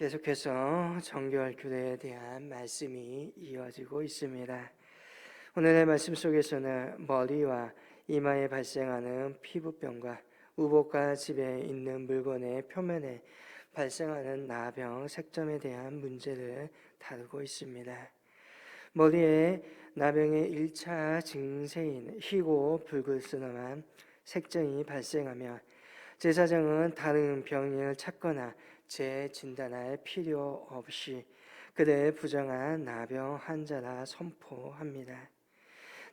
계속해서 정결 규례에 대한 말씀이 이어지고 있습니다. 오늘의 말씀 속에서는 머리와 이마에 발생하는 피부병과 우복과 집에 있는 물건의 표면에 발생하는 나병, 색점에 대한 문제를 다루고 있습니다. 머리에 나병의 1차 증세인 희고 붉을쓰럼한 색점이 발생하며 제사장은 다른 병인을 찾거나 재진단할 필요 없이 그를 부정한 나병 환자라 선포합니다.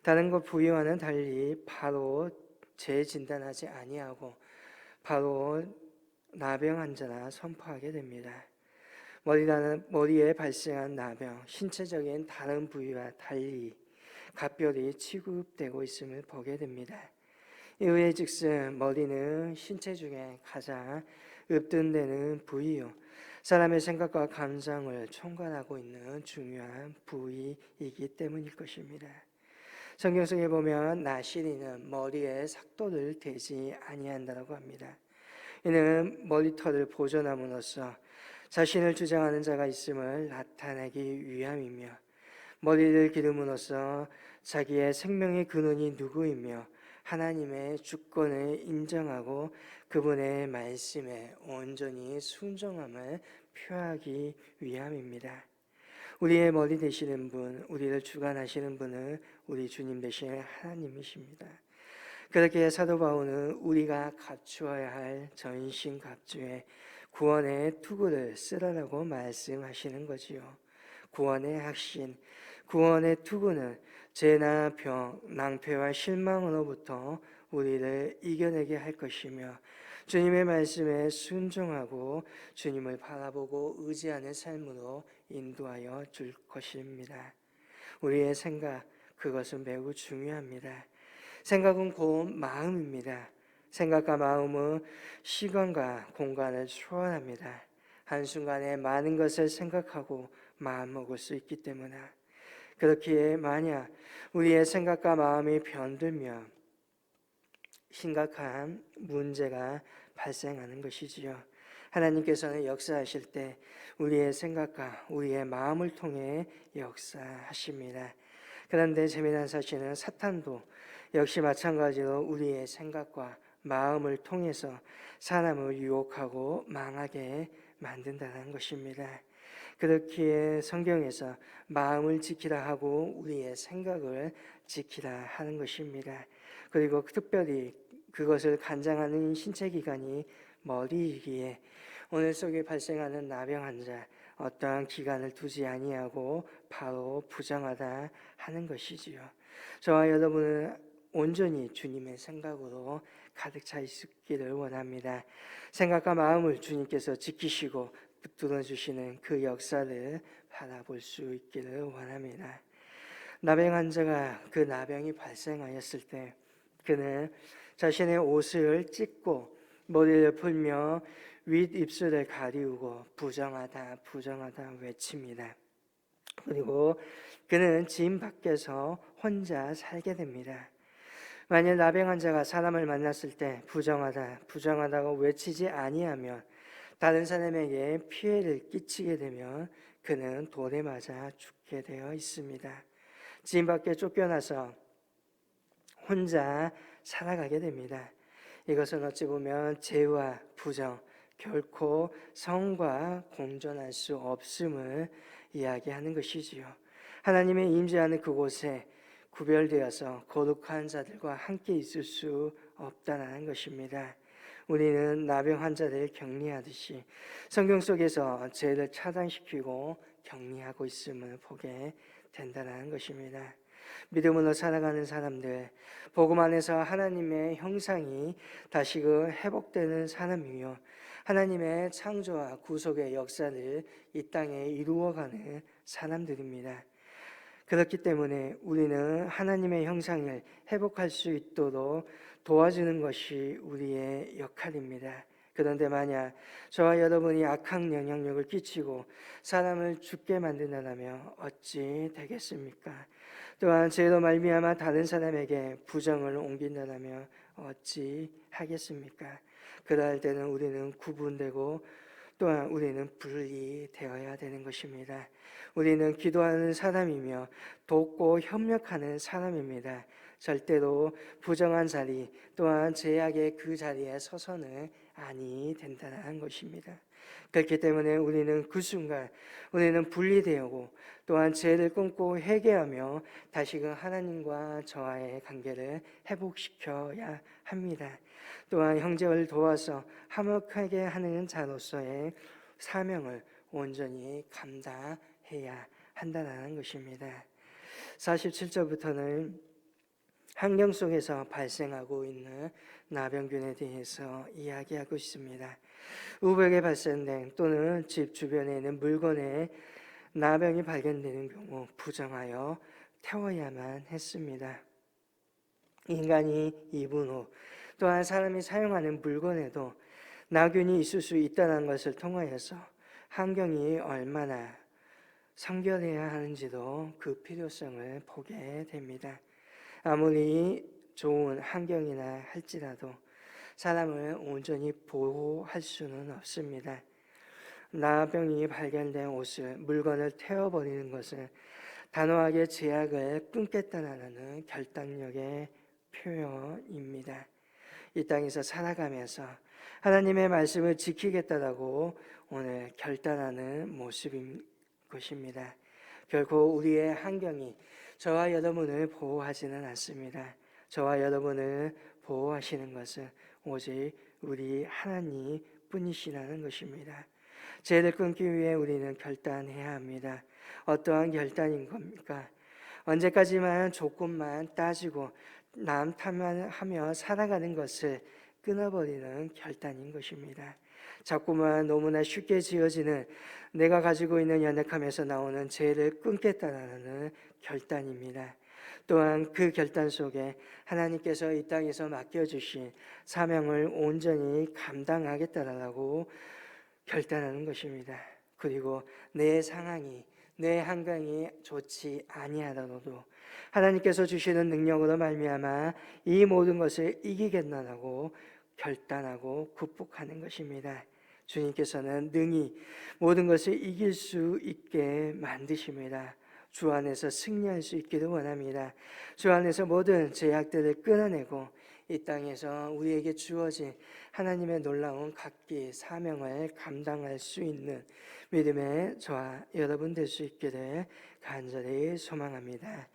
다른 것 부위와는 달리 바로 재진단하지 아니하고 바로 나병 환자라 선포하게 됩니다. 머리에 발생한 나병, 신체적인 다른 부위와 달리 각별히 취급되고 있음을 보게 됩니다. 이후에 즉슨 머리는 신체 중에 가장 읍든되는 부위요, 사람의 생각과 감정을 총괄하고 있는 중요한 부위이기 때문일 것입니다. 성경 속에 보면 나시리는 머리에 삭도를 대지 아니한다라고 합니다. 이는 머리털을 보존함으로써 자신을 주장하는 자가 있음을 나타내기 위함이며, 머리를 기름으로써 자기의 생명의 근원이 누구이며 하나님의 주권을 인정하고 그분의 말씀에 온전히 순종함을 표하기 위함입니다. 우리의 머리 되시는 분, 우리를 주관하시는 분은 우리 주님 되신 하나님이십니다. 그렇게 사도 바울은 우리가 갖추어야 할 전신갑주에 구원의 투구를 쓰라라고 말씀하시는 거지요. 구원의 확신, 구원의 투구는 죄나 병, 낭패와 실망으로부터 우리를 이겨내게 할 것이며, 주님의 말씀에 순종하고 주님을 바라보고 의지하는 삶으로 인도하여 줄 것입니다. 우리의 생각, 그것은 매우 중요합니다. 생각은 곧 마음입니다. 생각과 마음은 시간과 공간을 초월합니다. 한순간에 많은 것을 생각하고 마음먹을 수 있기 때문에, 그렇기에 만약 우리의 생각과 마음이 변들면 심각한 문제가 발생하는 것이지요. 하나님께서는 역사하실 때 우리의 생각과 우리의 마음을 통해 역사하십니다. 그런데 재미난 사실은 사탄도 역시 마찬가지로 우리의 생각과 마음을 통해서 사람을 유혹하고 망하게 만든다는 것입니다. 그렇기에 성경에서 마음을 지키라 하고 우리의 생각을 지키라 하는 것입니다. 그리고 특별히 그것을 관장하는 신체기관이 머리이기에 오늘 속에 발생하는 나병 환자, 어떠한 기간을 두지 아니하고 바로 부정하다 하는 것이지요. 저와 여러분은 온전히 주님의 생각으로 가득 차 있기를 원합니다. 생각과 마음을 주님께서 지키시고 붙들어 주시는 그 역사를 바라볼 수 있기를 원합니다. 나병 환자가 그 나병이 발생하였을 때 그는 자신의 옷을 찢고 머리를 풀며 윗입술을 가리우고 부정하다 부정하다 외칩니다. 그리고 그는 집 밖에서 혼자 살게 됩니다. 만약 나병 환자가 사람을 만났을 때 부정하다 부정하다고 외치지 아니하면 다른 사람에게 피해를 끼치게 되면 그는 돌에 맞아 죽게 되어 있습니다. 집 밖에 쫓겨나서 혼자 살아가게 됩니다. 이것은 어찌 보면 죄와 부정, 결코 성과 공존할 수 없음을 이야기하는 것이지요. 하나님의 임재하는 그곳에 구별되어서 거룩한 자들과 함께 있을 수 없다는 것입니다. 우리는 나병 환자들을 격리하듯이 성경 속에서 죄를 차단시키고 격리하고 있음을 보게 된다는 것입니다. 믿음으로 살아가는 사람들, 복음 안에서 하나님의 형상이 다시금 회복되는 사람이며 하나님의 창조와 구속의 역사를 이 땅에 이루어가는 사람들입니다. 그렇기 때문에 우리는 하나님의 형상을 회복할 수 있도록 도와주는 것이 우리의 역할입니다. 그런데 만약 저와 여러분이 악한 영향력을 끼치고 사람을 죽게 만든다면 어찌 되겠습니까? 또한 죄로 말미암아 다른 사람에게 부정을 옮긴다면 어찌 하겠습니까? 그럴 때는 우리는 구분되고 또한 우리는 분리되어야 되는 것입니다. 우리는 기도하는 사람이며 돕고 협력하는 사람입니다. 절대로 부정한 자리 또한 죄악의 그 자리에 서서는 아니 된다는 것입니다. 그렇기 때문에 우리는 그 순간 우리는 분리되고 또한 죄를 끊고 회개하며 다시금 하나님과 저와의 관계를 회복시켜야 합니다. 또한 형제를 도와서 화목하게 하는 자로서의 사명을 온전히 감당해야 한다는 것입니다. 47절부터는 환경 속에서 발생하고 있는 나병균에 대해서 이야기하고 있습니다. 우벽에 발생된 또는 집 주변에 있는 물건에 나병이 발견되는 경우 부정하여 태워야만 했습니다. 인간이 입은 후 또한 사람이 사용하는 물건에도 나균이 있을 수 있다는 것을 통하여서 환경이 얼마나 성결해야 하는지도 그 필요성을 보게 됩니다. 아무리 좋은 환경이나 할지라도 사람을 온전히 보호할 수는 없습니다. 나병이 발견된 옷을 물건을 태워버리는 것은 단호하게 제약을 끊겠다는 결단력의 표현입니다. 이 땅에서 살아가면서 하나님의 말씀을 지키겠다라고 오늘 결단하는 모습인 것입니다. 결코 우리의 환경이 저와 여러분을 보호하지는 않습니다. 저와 여러분을 보호하시는 것은 오직 우리 하나님 뿐이시라는 것입니다. 죄를 끊기 위해 우리는 결단해야 합니다. 어떠한 결단인 겁니까? 언제까지만 조건만 따지고 남 탓하며 살아가는 것을 끊어버리는 결단인 것입니다. 자꾸만 너무나 쉽게 지어지는 내가 가지고 있는 연약함에서 나오는 죄를 끊겠다는 결단입니다. 또한 그 결단 속에 하나님께서 이 땅에서 맡겨주신 사명을 온전히 감당하겠다라고 결단하는 것입니다. 그리고 내 상황이 내 환경이 좋지 아니하더라도 하나님께서 주시는 능력으로 말미암아 이 모든 것을 이기겠나라고 결단하고 극복하는 것입니다. 주님께서는 능히 모든 것을 이길 수 있게 만드십니다. 주 안에서 승리할 수 있기를 원합니다. 주 안에서 모든 제약들을 끊어내고 이 땅에서 우리에게 주어진 하나님의 놀라운 각기 사명을 감당할 수 있는 믿음의 저와 여러분 될 수 있기를 간절히 소망합니다.